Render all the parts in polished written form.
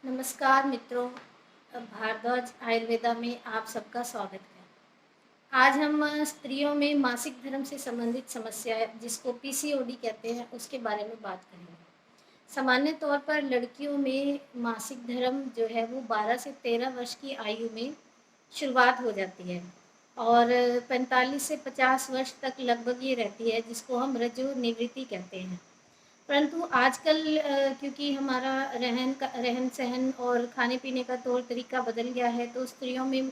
नमस्कार मित्रों। भारद्वाज आयुर्वेदा में आप सबका स्वागत है। आज हम स्त्रियों में मासिक धर्म से संबंधित समस्या है जिसको पीसीओडी कहते हैं उसके बारे में बात करेंगे। सामान्य तौर पर लड़कियों में मासिक धर्म जो है वो 12 से 13 वर्ष की आयु में शुरुआत हो जाती है और 45 से 50 वर्ष तक लगभग ये रहती है, जिसको हम रजो निवृत्ति कहते हैं। परंतु आजकल क्योंकि हमारा रहन सहन और खाने पीने का तौर तरीका बदल गया है, तो स्त्रियों में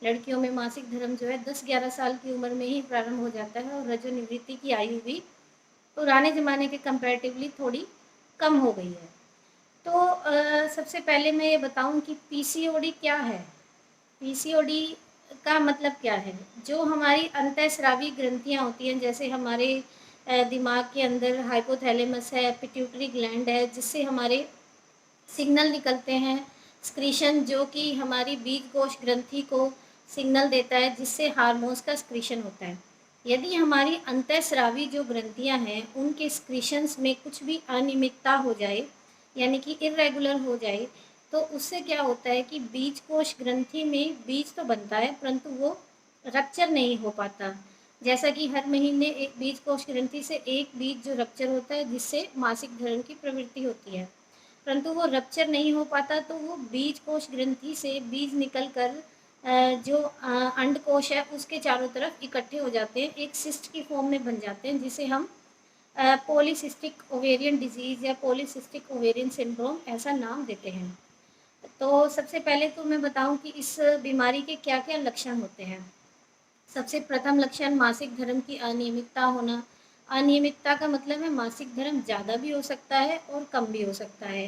लड़कियों में मासिक धर्म जो है 10-11 साल की उम्र में ही प्रारंभ हो जाता है और रजो निवृत्ति की आयु भी पुराने ज़माने के कंपैरेटिवली थोड़ी कम हो गई है। तो सबसे पहले मैं ये बताऊं कि पीसीओडी क्या है। पीसीओडी का मतलब क्या है? जो हमारी अंतःस्रावी ग्रंथियां होती हैं, जैसे हमारे दिमाग के अंदर हाइपोथैलेमस है, पिट्यूटरी ग्लैंड है, जिससे हमारे सिग्नल निकलते हैं, स्क्रीशन, जो कि हमारी बीज कोश ग्रंथि को सिग्नल देता है, जिससे हार्मोन्स का स्क्रीशन होता है। यदि हमारी अंतःस्रावी जो ग्रंथियां हैं उनके स्क्रीशंस में कुछ भी अनियमितता हो जाए, यानी कि इरेगुलर हो जाए, तो उससे क्या होता है कि बीज कोश ग्रंथि में बीज तो बनता है परंतु वो रप्चर नहीं हो पाता। जैसा कि हर महीने एक बीज कोश ग्रंथि से एक बीज जो रप्चर होता है, जिससे मासिक धर्म की प्रवृत्ति होती है, परंतु वो रप्चर नहीं हो पाता, तो वो बीज कोश ग्रंथि से बीज निकल कर जो अंडकोश है उसके चारों तरफ इकट्ठे हो जाते हैं, एक सिस्ट की फॉर्म में बन जाते हैं, जिसे हम पॉलीसिस्टिक ओवेरियन डिजीज़ या पॉलीसिस्टिक ओवेरियन सिंड्रोम ऐसा नाम देते हैं। तो सबसे पहले तो मैं बताऊं कि इस बीमारी के क्या क्या लक्षण होते हैं। सबसे प्रथम लक्षण मासिक धर्म की अनियमितता होना। अनियमितता का मतलब है मासिक धर्म ज़्यादा भी हो सकता है और कम भी हो सकता है।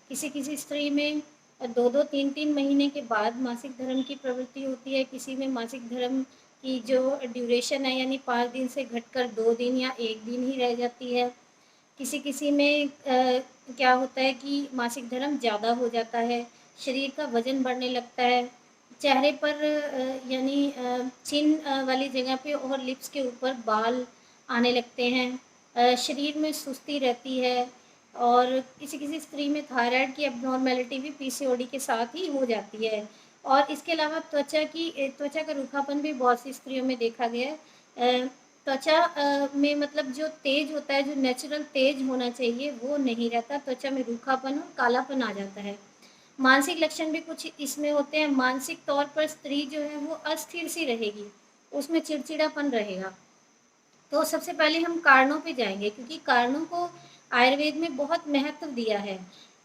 किसी किसी स्त्री में 2-2 3-3 महीने के बाद मासिक धर्म की प्रवृत्ति होती है। किसी में मासिक धर्म की जो ड्यूरेशन है, यानी 5 दिन से घटकर 2 दिन या 1 दिन ही रह जाती है। किसी किसी में क्या होता है कि मासिक धर्म ज़्यादा हो जाता है, शरीर का वजन बढ़ने लगता है, चेहरे पर यानी चिन वाली जगह पे और लिप्स के ऊपर बाल आने लगते हैं, शरीर में सुस्ती रहती है, और किसी किसी स्त्री में थायराइड की एबनॉर्मेलिटी भी पीसीओडी के साथ ही हो जाती है। और इसके अलावा त्वचा का रूखापन भी बहुत सी स्त्रियों में देखा गया है। त्वचा में मतलब जो तेज होता है, जो नेचुरल तेज होना चाहिए, वो नहीं रहता, त्वचा में रूखापन और कालापन आ जाता है। मानसिक लक्षण भी कुछ इसमें होते हैं। मानसिक तौर पर स्त्री जो है वो अस्थिर सी रहेगी, उसमें चिड़चिड़ापन रहेगा। तो सबसे पहले हम कारणों पे जाएंगे, क्योंकि कारणों को आयुर्वेद में बहुत महत्व दिया है।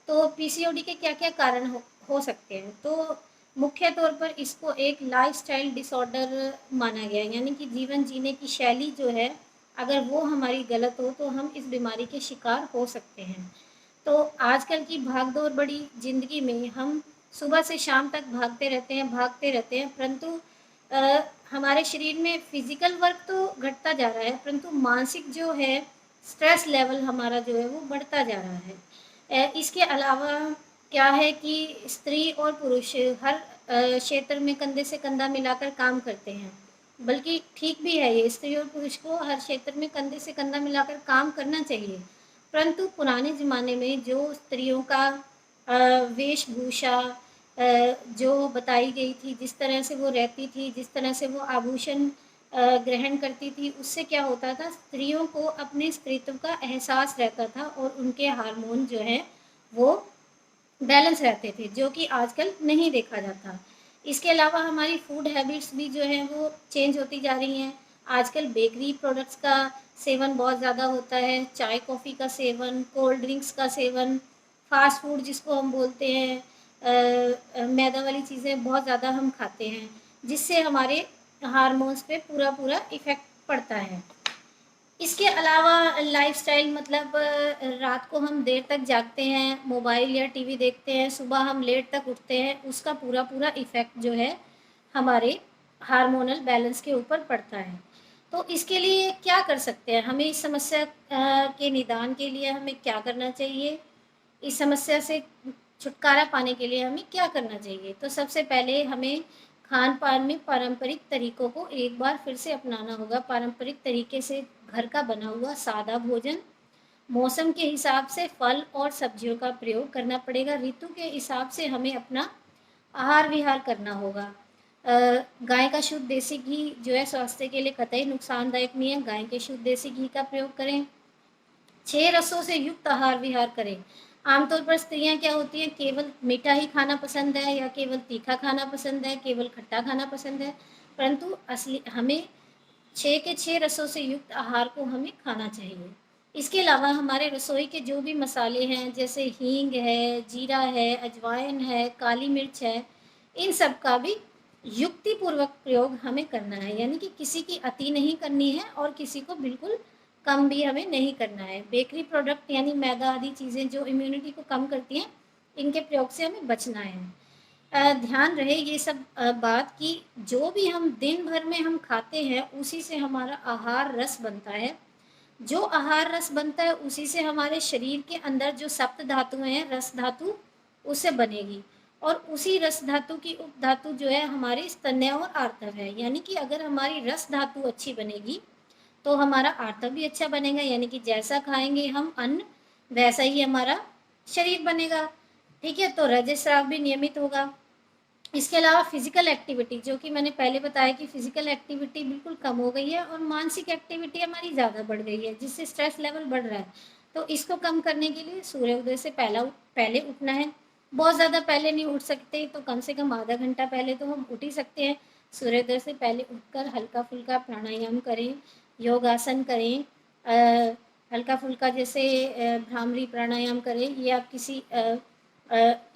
तो पीसीओडी के क्या क्या कारण हो सकते हैं? तो मुख्य तौर पर इसको एक लाइफस्टाइल डिसऑर्डर माना गया है, यानी कि जीवन जीने की शैली जो है, अगर वो हमारी गलत हो तो हम इस बीमारी के शिकार हो सकते हैं। तो आजकल की भागदौड़ बड़ी ज़िंदगी में हम सुबह से शाम तक भागते रहते हैं, परंतु हमारे शरीर में फिजिकल वर्क तो घटता जा रहा है, परंतु मानसिक जो है स्ट्रेस लेवल हमारा जो है वो बढ़ता जा रहा है। इसके अलावा क्या है कि स्त्री और पुरुष हर क्षेत्र में कंधे से कंधा मिलाकर काम करते हैं, बल्कि ठीक भी है, ये स्त्री और पुरुष को हर क्षेत्र में कंधे से कंधा मिलाकर काम करना चाहिए। परंतु पुराने ज़माने में जो स्त्रियों का वेशभूषा जो बताई गई थी, जिस तरह से वो रहती थी, जिस तरह से वो आभूषण ग्रहण करती थी, उससे क्या होता था, स्त्रियों को अपने स्त्रीत्व का एहसास रहता था और उनके हार्मोन जो हैं वो बैलेंस रहते थे, जो कि आजकल नहीं देखा जाता। इसके अलावा हमारी फूड हैबिट्स भी जो हैं वो चेंज होती जा रही हैं। आजकल बेकरी प्रोडक्ट्स का सेवन बहुत ज़्यादा होता है, चाय कॉफ़ी का सेवन, कोल्ड ड्रिंक्स का सेवन, फास्ट फूड जिसको हम बोलते हैं, मैदा वाली चीज़ें बहुत ज़्यादा हम खाते हैं, जिससे हमारे हार्मोन्स पे पूरा पूरा इफ़ेक्ट पड़ता है। इसके अलावा लाइफ़स्टाइल मतलब रात को हम देर तक जागते हैं, मोबाइल या टीवी देखते हैं, सुबह हम लेट तक उठते हैं, उसका पूरा पूरा इफ़ेक्ट जो है हमारे हार्मोनल बैलेंस के ऊपर पड़ता है। तो इसके लिए क्या कर सकते हैं? हमें इस समस्या के निदान के लिए हमें क्या करना चाहिए? इस समस्या से छुटकारा पाने के लिए हमें क्या करना चाहिए? तो सबसे पहले हमें खान-पान में पारंपरिक तरीकों को एक बार फिर से अपनाना होगा। पारंपरिक तरीके से घर का बना हुआ सादा भोजन मौसम के हिसाब से फल और सब्जियों का प्रयोग करना पड़ेगा। ऋतु के हिसाब से हमें अपना आहार विहार करना होगा। गाय का शुद्ध देसी घी जो है स्वास्थ्य के लिए कतई नुकसानदायक नहीं है। गाय के शुद्ध देसी घी का प्रयोग करें। 6 रसों से युक्त आहार विहार करें। आमतौर पर स्त्रियां क्या होती हैं, केवल मीठा ही खाना पसंद है या केवल तीखा खाना पसंद है, केवल खट्टा खाना पसंद है, परंतु असली हमें 6 के 6 रसों से युक्त आहार को हमें खाना चाहिए। इसके अलावा हमारे रसोई के जो भी मसाले हैं, जैसे हींग है, जीरा है, अजवाइन है, काली मिर्च है, इन सब का भी युक्तिपूर्वक प्रयोग हमें करना है। यानी कि किसी की अति नहीं करनी है और किसी को बिल्कुल कम भी हमें नहीं करना है। बेकरी प्रोडक्ट यानी मैदा आदि चीज़ें जो इम्यूनिटी को कम करती हैं, इनके प्रयोग से हमें बचना है। ध्यान रहे ये सब बात कि जो भी हम दिन भर में हम खाते हैं, उसी से हमारा आहार रस बनता है। जो आहार रस बनता है, उसी से हमारे शरीर के अंदर जो सप्त धातुएं हैं, रस धातु उससे बनेगी, और उसी रस धातु की उपधातु जो है हमारी स्तन्य और आर्तव है। यानी कि अगर हमारी रस धातु अच्छी बनेगी तो हमारा आर्तव भी अच्छा बनेगा। यानी कि जैसा खाएंगे हम अन्न, वैसा ही हमारा शरीर बनेगा। ठीक है, तो रजस्राव भी नियमित होगा। इसके अलावा फिजिकल एक्टिविटी, जो कि मैंने पहले बताया कि फिजिकल एक्टिविटी बिल्कुल कम हो गई है और मानसिक एक्टिविटी हमारी ज़्यादा बढ़ गई है, जिससे स्ट्रेस लेवल बढ़ रहा है। तो इसको कम करने के लिए सूर्योदय से पहले उठना है। बहुत ज़्यादा पहले नहीं उठ सकते तो कम से कम आधा घंटा पहले तो हम उठ ही सकते हैं। सूर्योदय से पहले उठकर हल्का फुल्का प्राणायाम करें, योगासन करें, हल्का फुल्का जैसे भ्रामरी प्राणायाम करें। ये आप किसी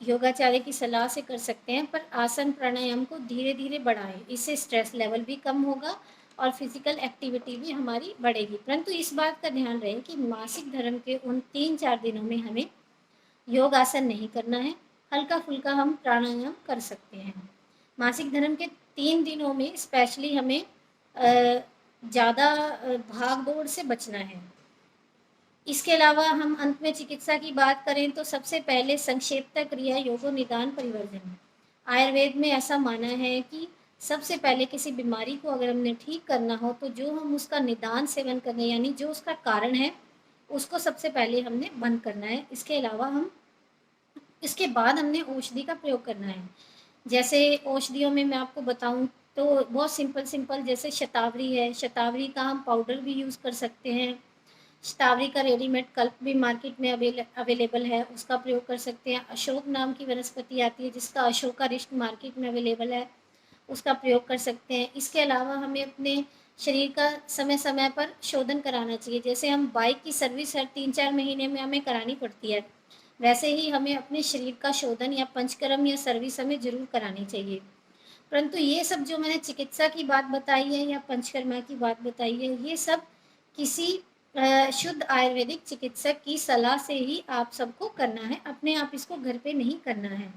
योगाचार्य की सलाह से कर सकते हैं, पर आसन प्राणायाम को धीरे धीरे बढ़ाएं। इससे स्ट्रेस लेवल भी कम होगा और फिजिकल एक्टिविटी भी हमारी बढ़ेगी। परंतु इस बात का ध्यान रहे कि मासिक धर्म के उन 3-4 दिनों में हमें योग आसन नहीं करना है, हल्का फुल्का हम प्राणायाम कर सकते हैं। मासिक धर्म के 3 दिनों में स्पेशली हमें ज़्यादा भाग दौड़ से बचना है। इसके अलावा हम अंत में चिकित्सा की बात करें तो सबसे पहले संक्षेपतः क्रिया योगो निदान परिवर्जन। आयुर्वेद में ऐसा माना है कि सबसे पहले किसी बीमारी को अगर हमने ठीक करना हो तो जो हम उसका निदान सेवन करने, यानी जो उसका कारण है, उसको सबसे पहले हमने बंद करना है। इसके बाद हमने औषधि का प्रयोग करना है। जैसे औषधियों में मैं आपको बताऊं तो बहुत सिंपल सिंपल, जैसे शतावरी है, शतावरी का हम पाउडर भी यूज़ कर सकते हैं। शतावरी का रेडीमेड कल्प भी मार्केट में अवेलेबल है, उसका प्रयोग कर सकते हैं। अशोक नाम की वनस्पति आती है जिसका अशोकारिष्ट मार्केट में अवेलेबल है, उसका प्रयोग कर सकते हैं। इसके अलावा हमें अपने शरीर का समय समय पर शोधन कराना चाहिए। जैसे हम बाइक की सर्विस हर 3-4 महीने में हमें करानी पड़ती है, वैसे ही हमें अपने शरीर का शोधन या पंचकर्म या सर्विस हमें जरूर करानी चाहिए। परंतु ये सब जो मैंने चिकित्सा की बात बताई है या पंचकर्मा की बात बताई है, ये सब किसी शुद्ध आयुर्वेदिक चिकित्सक की सलाह से ही आप सबको करना है, अपने आप इसको घर पे नहीं करना है।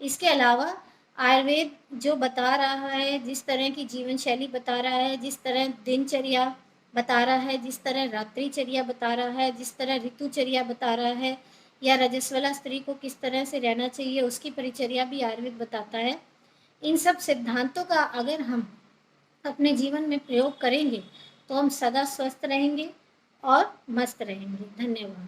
इसके अलावा आयुर्वेद जो बता रहा है, जिस तरह की जीवन शैली बता रहा है, जिस तरह दिनचर्या बता रहा है, जिस तरह रात्रिचर्या बता रहा है, जिस तरह ऋतुचर्या बता रहा है, या रजस्वला स्त्री को किस तरह से रहना चाहिए, उसकी परिचर्या भी आयुर्वेद बताता है। इन सब सिद्धांतों का अगर हम अपने जीवन में प्रयोग करेंगे तो हम सदा स्वस्थ रहेंगे और मस्त रहेंगे। धन्यवाद।